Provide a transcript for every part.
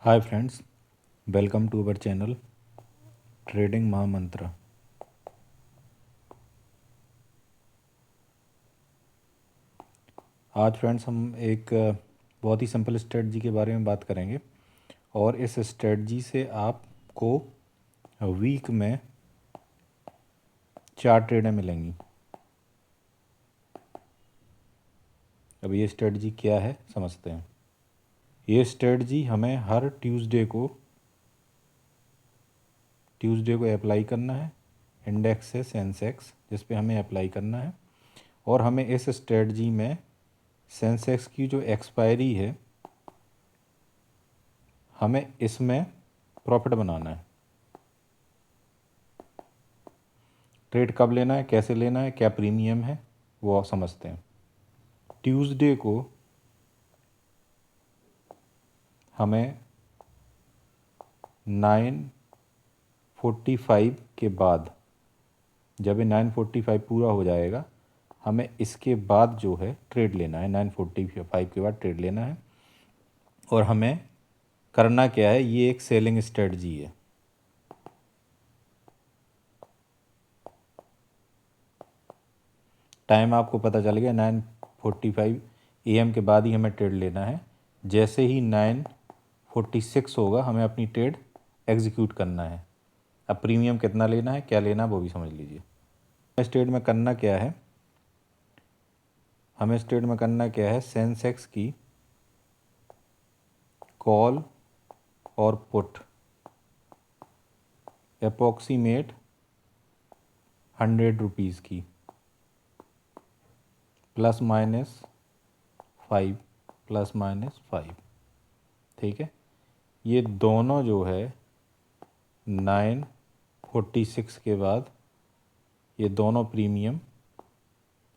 Hi friends, welcome to our channel trading Mahamantra. आज friends हम एक बहुत ही सिंपल स्ट्रेटजी के बारे में बात करेंगे और इस स्ट्रेटजी से आपको वीक में 4 ट्रेडें मिलेंगी। अब ये स्ट्रेटजी क्या है समझते हैं। ये स्ट्रेटजी हमें हर ट्यूसडे को अप्लाई करना है। इंडेक्स है सेंसेक्स जिस पे हमें अप्लाई करना है और हमें इस स्ट्रेटजी में सेंसेक्स की जो एक्सपायरी है हमें इसमें प्रॉफिट बनाना है। ट्रेड कब लेना है, कैसे लेना है, क्या प्रीमियम है, वो आप समझते हैं। ट्यूसडे को हमें 9:45 के बाद, जब ये 9:45 पूरा हो जाएगा हमें इसके बाद जो है ट्रेड लेना है। 9:45 के बाद ट्रेड लेना है और हमें करना क्या है, ये एक सेलिंग स्ट्रेटजी है। टाइम आपको पता चल गया, 9:45 AM के बाद ही हमें ट्रेड लेना है। जैसे ही 9:46 होगा हमें अपनी ट्रेड एग्जीक्यूट करना है। अब प्रीमियम कितना लेना है, क्या लेना है, वो भी समझ लीजिए। इस ट्रेड में करना क्या है, हमें इस ट्रेड में करना क्या है, सेंसेक्स की कॉल और पुट अप्रॉक्सीमेट 100 रुपीज़ की ±5 ठीक है। ये दोनों जो है 9:46 के बाद ये दोनों प्रीमियम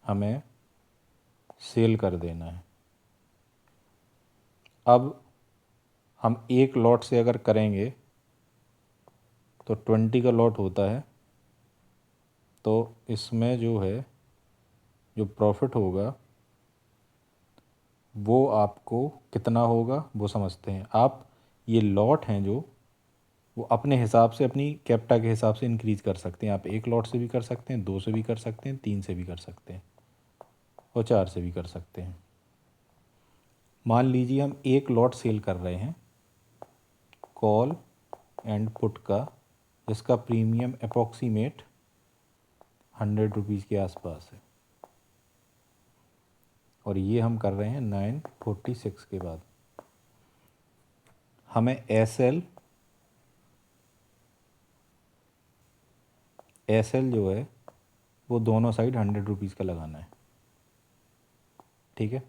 हमें सेल कर देना है। अब हम एक लॉट से अगर करेंगे तो 20 का लॉट होता है, तो इसमें जो है जो प्रॉफिट होगा वो आपको कितना होगा वो समझते हैं। आप ये लॉट हैं जो वो अपने हिसाब से, अपनी कैपिटा के हिसाब से इंक्रीज कर सकते हैं। आप एक लॉट से भी कर सकते हैं, 2 से भी कर सकते हैं, 3 से भी कर सकते हैं और 4 से भी कर सकते हैं। मान लीजिए हम एक लॉट सेल कर रहे हैं कॉल एंड पुट का, जिसका प्रीमियम अप्रॉक्सीमेट 100 रुपीज़ के आसपास है और ये हम कर रहे हैं 9:46 के बाद। हमें एस एल जो है वो दोनों साइड 100 रुपीज़ का लगाना है, ठीक है।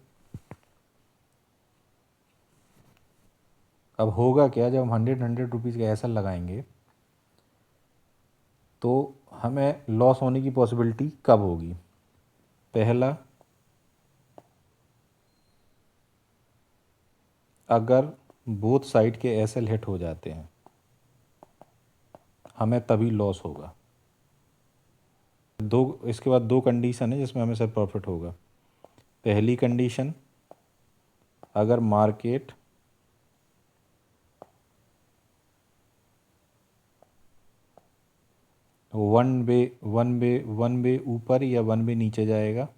अब होगा क्या, जब हम 100 रुपीज़ का एस एल लगाएंगे तो हमें लॉस होने की पॉसिबिलिटी कब होगी। पहला, अगर बोथ साइड के एस एल हिट हो जाते हैं हमें तभी लॉस होगा। इसके बाद दो कंडीशन है जिसमें हमें सर प्रॉफिट होगा। पहली कंडीशन, अगर मार्केट वन वे ऊपर या वन वे नीचे जाएगा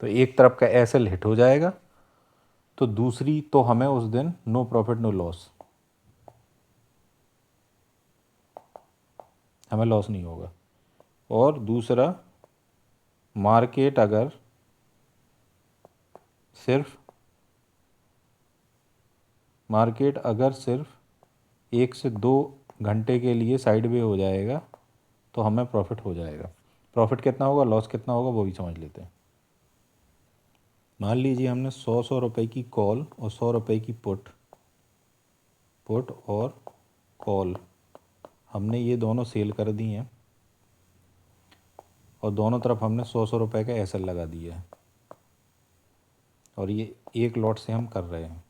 तो एक तरफ का एस एल हिट हो जाएगा, तो दूसरी तो हमें उस दिन नो प्रॉफिट नो लॉस, हमें लॉस नहीं होगा। और दूसरा, मार्केट अगर सिर्फ 1 से 2 घंटे के लिए साइड वे हो जाएगा तो हमें प्रॉफिट हो जाएगा। प्रॉफिट कितना होगा, लॉस कितना होगा, वो भी समझ लेते हैं। मान लीजिए हमने 100 रुपये की कॉल और 100 रुपये की पुट और कॉल हमने ये दोनों सेल कर दी हैं और दोनों तरफ हमने 100 रुपये का एस एल लगा दिया है और ये एक लॉट से हम कर रहे हैं।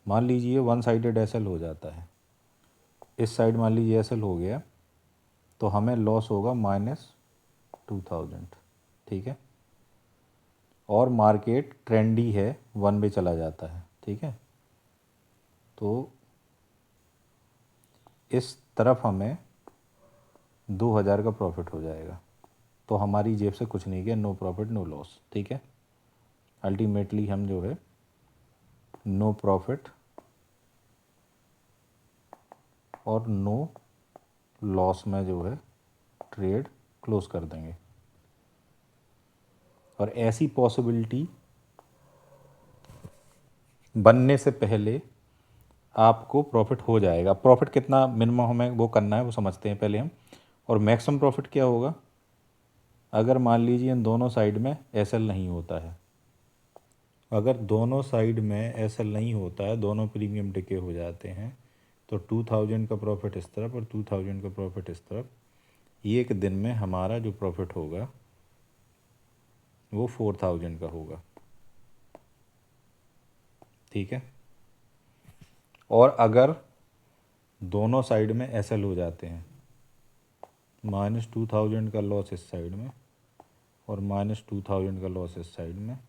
मान लीजिए वन साइडेड एस एल हो जाता है, इस साइड मान लीजिए एस एल हो गया तो हमें लॉस होगा -2000, ठीक है। और मार्केट ट्रेंडी है, वन वे चला जाता है, ठीक है। तो इस तरफ हमें 2000 का प्रॉफिट हो जाएगा। तो हमारी जेब से कुछ नहीं गया, नो प्रॉफिट नो लॉस। ठीक है, अल्टीमेटली हम जो है नो प्रॉफिट और नो लॉस में जो है ट्रेड क्लोज कर देंगे। और ऐसी पॉसिबिलिटी बनने से पहले आपको प्रॉफिट हो जाएगा। प्रॉफिट कितना मिनिमम हमें वो करना है वो समझते हैं पहले हम। और मैक्सिमम प्रॉफिट क्या होगा, अगर मान लीजिए इन दोनों साइड में एसएल नहीं होता है, अगर दोनों साइड में एसएल नहीं होता है, दोनों प्रीमियम डिके हो जाते हैं, तो 2000 का प्रॉफिट इस तरफ और 2000 का प्रॉफिट इस तरफ, एक दिन में हमारा जो प्रॉफिट होगा वो 4000 का होगा। ठीक है, और अगर दोनों साइड में एसएल हो जाते हैं, -2000 का लॉस इस साइड में और -2000 का लॉस इस साइड में,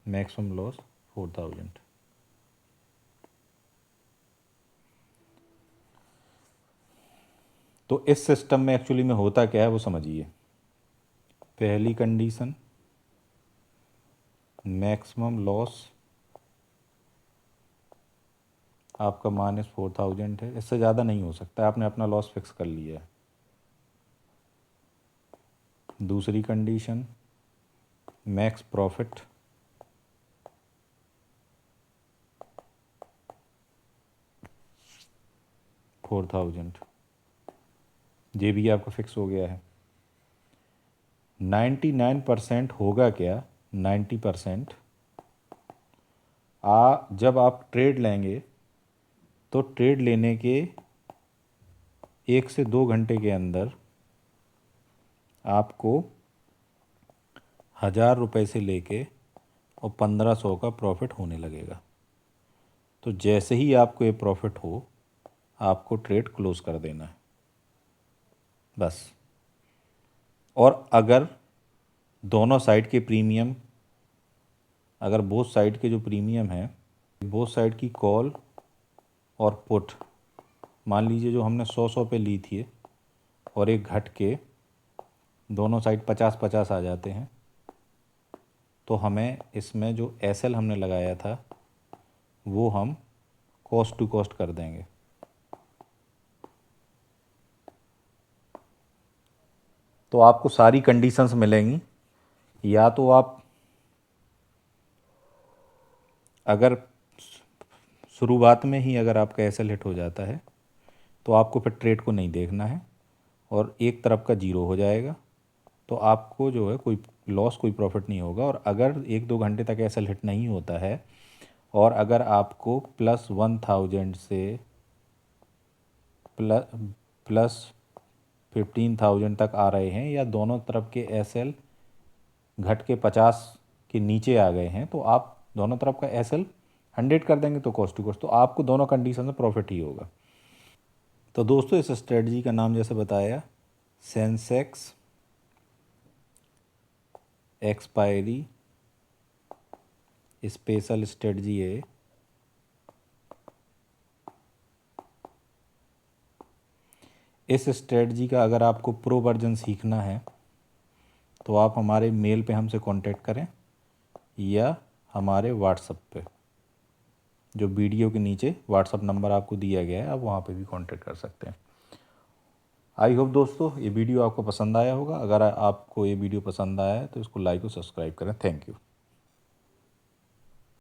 मैक्सिमम लॉस 4000। तो इस सिस्टम में एक्चुअली में होता क्या है वो समझिए। पहली कंडीशन, मैक्सिमम लॉस आपका -4000 है, इससे ज़्यादा नहीं हो सकता, आपने अपना लॉस फिक्स कर लिया है। दूसरी कंडीशन, मैक्स प्रॉफिट $4000, ये भी आपका फिक्स हो गया है। 99% होगा क्या, 90% जब आप ट्रेड लेंगे तो ट्रेड लेने के 1 से 2 घंटे के अंदर आपको 1000 रुपये से लेके और 1500 का प्रॉफिट होने लगेगा। तो जैसे ही आपको ये प्रॉफिट हो, आपको ट्रेड क्लोज कर देना है बस। और अगर दोनों साइड के प्रीमियम, अगर बोथ साइड के जो प्रीमियम है, बोथ साइड की कॉल और पुट, मान लीजिए जो हमने 100 पे ली थी और एक घट के दोनों साइड 50-50 आ जाते हैं, तो हमें इसमें जो एसएल हमने लगाया था वो हम कॉस्ट टू कॉस्ट कर देंगे। तो आपको सारी कंडीशंस मिलेंगी। या तो आप अगर शुरुआत में ही अगर आपका एसएल हिट हो जाता है तो आपको फिर ट्रेड को नहीं देखना है और एक तरफ का जीरो हो जाएगा, तो आपको जो है कोई लॉस कोई प्रॉफिट नहीं होगा। और अगर 1-2 घंटे तक एसएल हिट नहीं होता है और अगर आपको +1000 से +15,000 तक आ रहे हैं, या दोनों तरफ के एसएल घट के 50 के नीचे आ गए हैं, तो आप दोनों तरफ का एसएल 100 कर देंगे तो कॉस्ट टू कॉस्ट, तो आपको दोनों कंडीशन में प्रॉफिट ही होगा। तो दोस्तों इस स्ट्रेटजी का नाम जैसे बताया, सेंसेक्स एक्सपायरी स्पेशल स्ट्रेटजी है। इस स्ट्रेटजी का अगर आपको प्रो वर्जन सीखना है तो आप हमारे मेल पे हमसे कांटेक्ट करें या हमारे व्हाट्सएप पे, जो वीडियो के नीचे व्हाट्सएप नंबर आपको दिया गया है, आप वहाँ पे भी कांटेक्ट कर सकते हैं। आई होप दोस्तों ये वीडियो आपको पसंद आया होगा। अगर आपको ये वीडियो पसंद आया है तो इसको लाइक और सब्सक्राइब करें। Thank you.